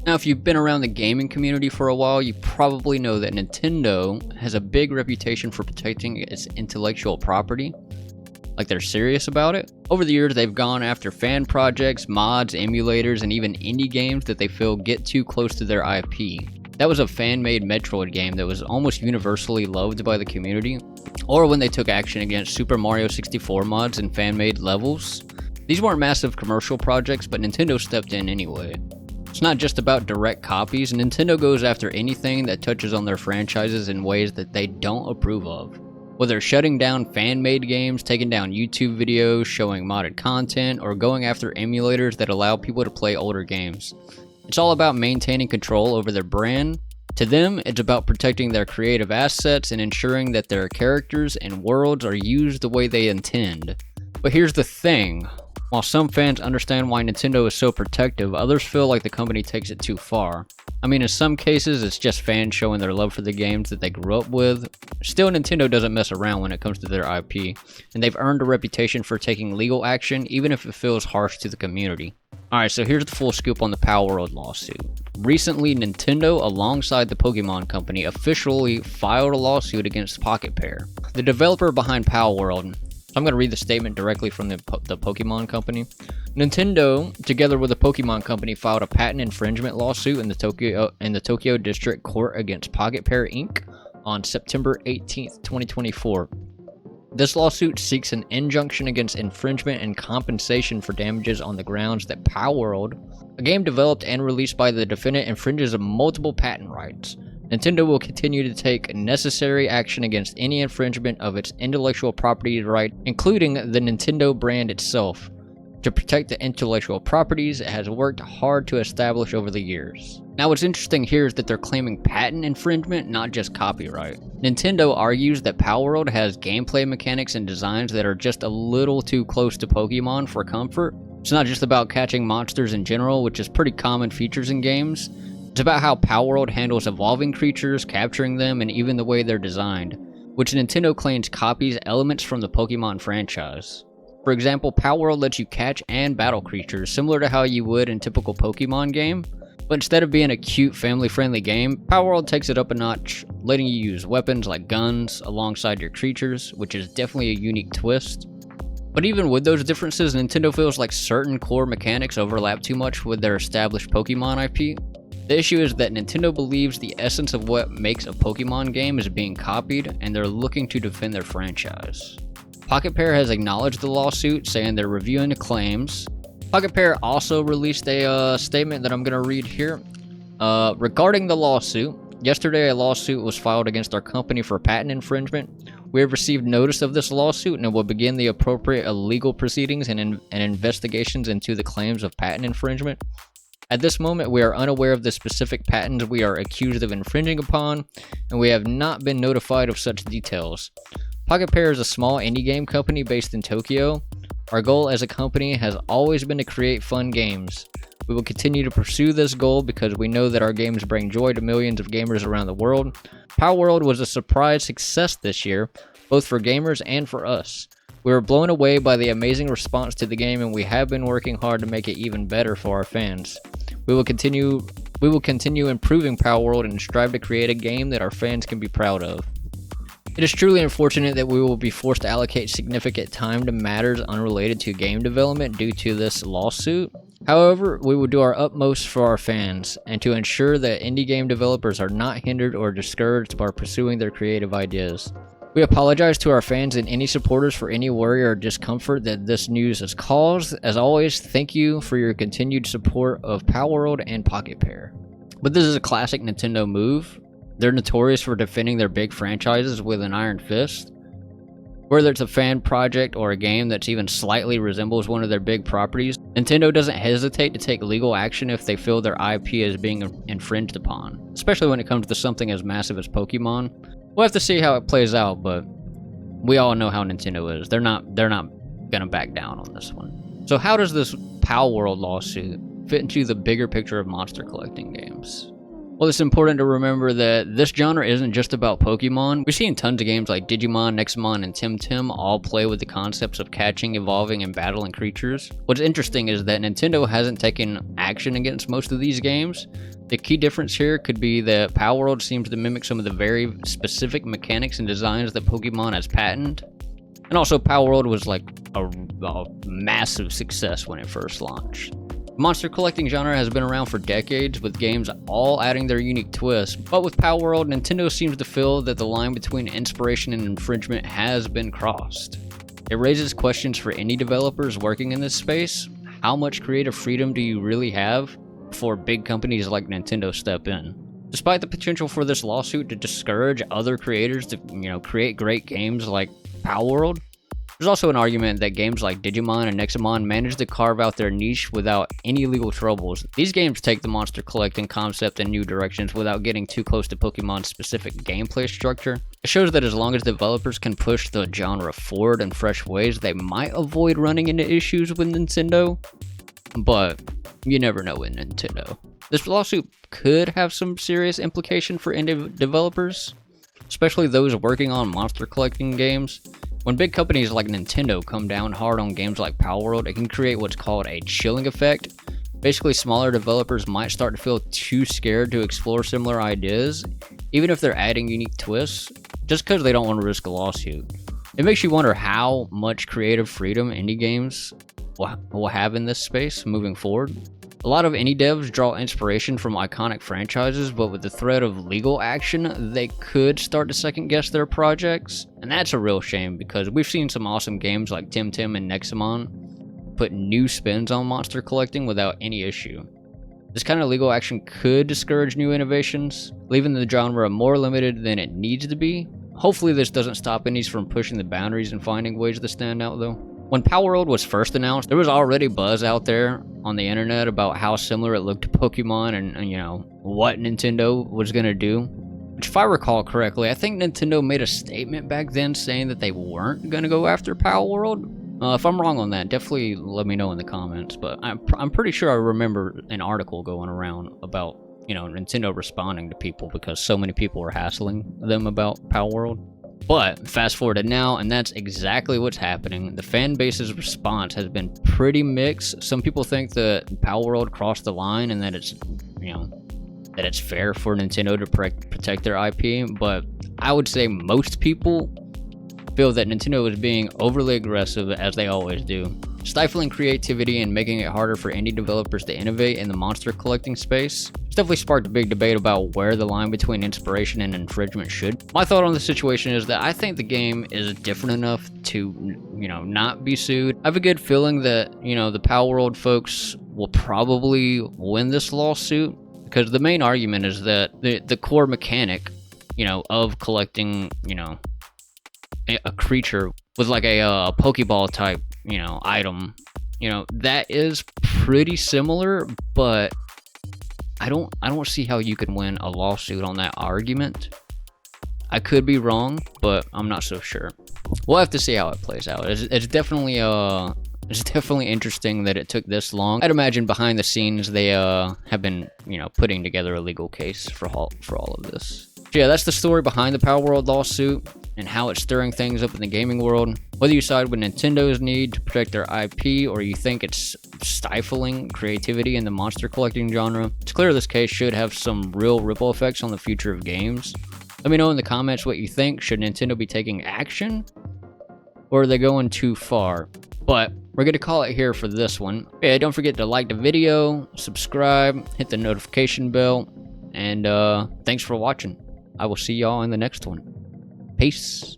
Now, if you've been around the gaming community for a while, you probably know that Nintendo has a big reputation for protecting its intellectual property. Like, they're serious about it. Over the years, they've gone after fan projects, mods, emulators, and even indie games that they feel get too close to their IP. That was a fan-made Metroid game that was almost universally loved by the community. Or when they took action against Super Mario 64 mods and fan-made levels. These weren't massive commercial projects, but Nintendo stepped in anyway. It's not just about direct copies. Nintendo goes after anything that touches on their franchises in ways that they don't approve of. Whether shutting down fan-made games, taking down YouTube videos, showing modded content, or going after emulators that allow people to play older games. It's all about maintaining control over their brand. To them, it's about protecting their creative assets and ensuring that their characters and worlds are used the way they intend. But here's the thing. While some fans understand why Nintendo is so protective, others feel like the company takes it too far. I mean, in some cases, it's just fans showing their love for the games that they grew up with. Still, Nintendo doesn't mess around when it comes to their IP, and they've earned a reputation for taking legal action, even if it feels harsh to the community. Alright, so here's the full scoop on the Palworld lawsuit. Recently, Nintendo, alongside the Pokémon company, officially filed a lawsuit against Pocket Pair, the developer behind Palworld. I'm going to read the statement directly from the Pokémon company. Nintendo, together with the Pokémon company, filed a patent infringement lawsuit in the Tokyo District Court against Pocket Pair Inc. on September 18th, 2024. This lawsuit seeks an injunction against infringement and compensation for damages on the grounds that Palworld, a game developed and released by the defendant, infringes on multiple patent rights. Nintendo will continue to take necessary action against any infringement of its intellectual property right, including the Nintendo brand itself. To protect the intellectual properties it has worked hard to establish over the years. Now, what's interesting here is that they're claiming patent infringement, not just copyright. Nintendo argues that Palworld has gameplay mechanics and designs that are just a little too close to Pokemon for comfort. It's not just about catching monsters in general, which is pretty common features in games. It's about how Palworld handles evolving creatures, capturing them, and even the way they're designed, which Nintendo claims copies elements from the Pokemon franchise. For example, Palworld lets you catch and battle creatures, similar to how you would in typical Pokemon game, but instead of being a cute, family-friendly game, Palworld takes it up a notch, letting you use weapons like guns alongside your creatures, which is definitely a unique twist. But even with those differences, Nintendo feels like certain core mechanics overlap too much with their established Pokemon IP. The issue is that Nintendo believes the essence of what makes a Pokemon game is being copied, and they're looking to defend their franchise. Pocket Pair has acknowledged the lawsuit, saying they're reviewing the claims. Pocket Pair also released a statement that I'm going to read here. Regarding the lawsuit, yesterday a lawsuit was filed against our company for patent infringement. We have received notice of this lawsuit and will begin the appropriate legal proceedings and investigations into the claims of patent infringement. At this moment, we are unaware of the specific patents we are accused of infringing upon, and we have not been notified of such details. Pocket Pair is a small indie game company based in Tokyo. Our goal as a company has always been to create fun games. We will continue to pursue this goal because we know that our games bring joy to millions of gamers around the world. Palworld was a surprise success this year, both for gamers and for us. We were blown away by the amazing response to the game, and we have been working hard to make it even better for our fans. We will continue improving Palworld and strive to create a game that our fans can be proud of. It is truly unfortunate that we will be forced to allocate significant time to matters unrelated to game development due to this lawsuit. However, we will do our utmost for our fans and to ensure that indie game developers are not hindered or discouraged by pursuing their creative ideas. We apologize to our fans and any supporters for any worry or discomfort that this news has caused. As always, thank you for your continued support of Palworld and Pocket Pair. But this is a classic Nintendo move. They're notorious for defending their big franchises with an iron fist. Whether it's a fan project or a game that even slightly resembles one of their big properties, Nintendo doesn't hesitate to take legal action if they feel their IP is being infringed upon, especially when it comes to something as massive as Pokemon. We'll have to see how it plays out, but we all know how Nintendo is. They're not gonna back down on this one. So how does this Palworld lawsuit fit into the bigger picture of monster collecting games? Well, it's important to remember that this genre isn't just about Pokemon. We've seen tons of games like Digimon, Nexamon, and Tim all play with the concepts of catching, evolving, and battling creatures. What's interesting is that Nintendo hasn't taken action against most of these games. The key difference here could be that Palworld seems to mimic some of the very specific mechanics and designs that Pokemon has patented. And also, Palworld was like a massive success when it first launched. The monster collecting genre has been around for decades, with games all adding their unique twists, but with Palworld, Nintendo seems to feel that the line between inspiration and infringement has been crossed. It raises questions for indie developers working in this space. How much creative freedom do you really have before big companies like Nintendo step in? Despite the potential for this lawsuit to discourage other creators to, create great games like Palworld, there's also an argument that games like Digimon and Nexamon managed to carve out their niche without any legal troubles. These games take the monster collecting concept in new directions without getting too close to Pokemon's specific gameplay structure. It shows that as long as developers can push the genre forward in fresh ways, they might avoid running into issues with Nintendo, but you never know with Nintendo. This lawsuit could have some serious implication for indie developers, especially those working on monster collecting games. When big companies like Nintendo come down hard on games like Palworld, it can create what's called a chilling effect. Basically, smaller developers might start to feel too scared to explore similar ideas, even if they're adding unique twists, just because they don't want to risk a lawsuit. It makes you wonder how much creative freedom indie games will have in this space moving forward. A lot of indie devs draw inspiration from iconic franchises, but with the threat of legal action, they could start to second guess their projects. And that's a real shame, because we've seen some awesome games like Tim and Nexamon put new spins on monster collecting without any issue. This kind of legal action could discourage new innovations, leaving the genre more limited than it needs to be. Hopefully this doesn't stop indies from pushing the boundaries and finding ways to stand out though. When Palworld was first announced, there was already buzz out there on the internet about how similar it looked to Pokemon and what Nintendo was going to do. Which, if I recall correctly, I think Nintendo made a statement back then saying that they weren't going to go after Palworld. If I'm wrong on that, definitely let me know in the comments, but I'm pretty sure I remember an article going around about, Nintendo responding to people because so many people were hassling them about Palworld. But fast forward to now, and that's exactly what's happening. The fan base's response has been pretty mixed. Some people think that Palworld crossed the line and that it's, that it's fair for Nintendo to protect their IP. But I would say most people feel that Nintendo is being overly aggressive, as they always do, stifling creativity and making it harder for indie developers to innovate in the monster collecting space. It's definitely sparked a big debate about where the line between inspiration and infringement should. My thought on the situation is that I think the game is different enough to, not be sued. I have a good feeling that, the Palworld folks will probably win this lawsuit, because the main argument is that the core mechanic, of collecting, a creature with like a Pokeball type, item, that is pretty similar, but I don't see how you can win a lawsuit on that argument. I could be wrong, but I'm not so sure. We'll have to see how it plays out. It's definitely interesting that it took this long. I'd imagine behind the scenes they have been, putting together a legal case for all of this. So yeah, that's the story behind the Palworld lawsuit and how it's stirring things up in the gaming world. Whether you side with Nintendo's need to protect their IP or you think it's stifling creativity in the monster collecting genre, it's clear this case should have some real ripple effects on the future of games. Let me know in the comments what you think. Should Nintendo be taking action, or are they going too far? But we're going to call it here for this one. Yeah, don't forget to like the video, subscribe, hit the notification bell, and thanks for watching. I will see y'all in the next one. Peace.